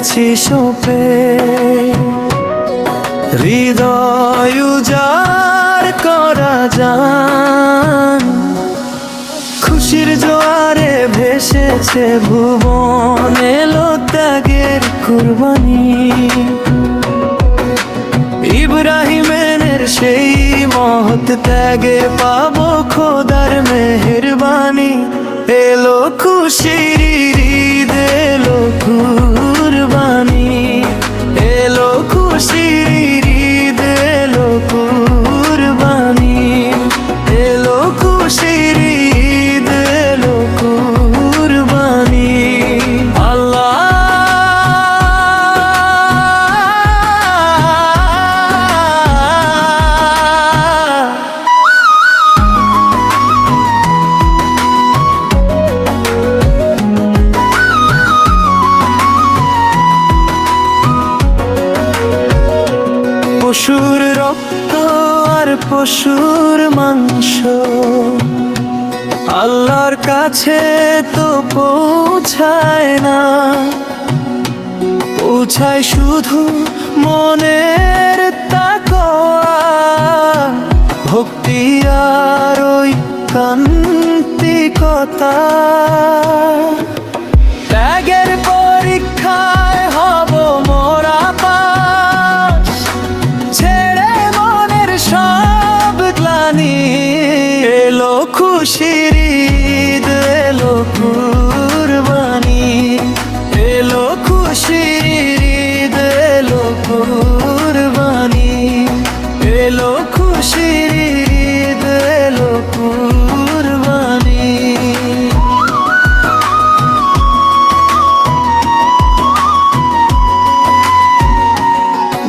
গেছি সপে, হৃদয় উজাড় করা যান, খুশির জোয়ারে ভেসেছে ভুবন, এলো ত্যাগের কুরবানি। ইব্রাহিমের সেই মহৎ ত্যাগে পাবো খোদার মেহেরবানি। এলো খুশির ঈদ, এলো কুরবানি, এলো খুশির ঈদ, এলো কুরবানি, এলো খুশির ঈদ, এলো কুরবানি। আল্লাহ পশুর রক্ত আর পশুর মাংস আল্লাহর কাছে তো পৌঁছায় না, পৌঁছায় শুধু মনের তাকওয়া, ভক্তি আর ওই কান্তিকতা। ত্যাগের পরীক্ষায় হব মোরা পাস, ছেড়ে মনের সব গ্লানি। এলো খুশির ঈদ, এলো কুরবানি, এলো খুশির ঈদ, এলো কুরবানি, এলো খুশির ঈদ, এলো কুরবানি।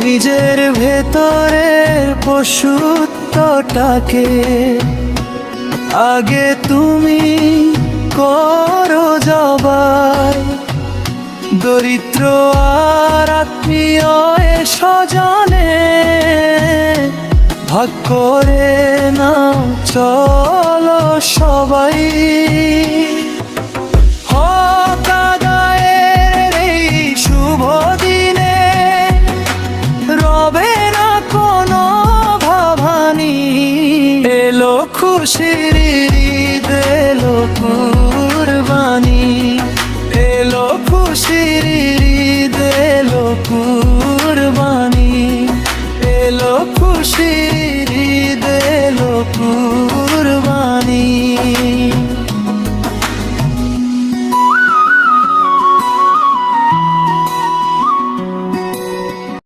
নিজের ভেতরের পশুত্বটাকে আগে তুমি করো জবাই, দরিদ্র আর আত্মীয় স্বজনে ভাগ করে নাও চলো সবাই। হোক আদায়ের এই শুভ দিনে, রবে না কোনো ভাবানি। এলো খুশির ঈদ, এলো কুরবানি, এলো খুশির ঈদ, এলো কুরবানি, এলো খুশির ঈদ, এলো কুরবানি।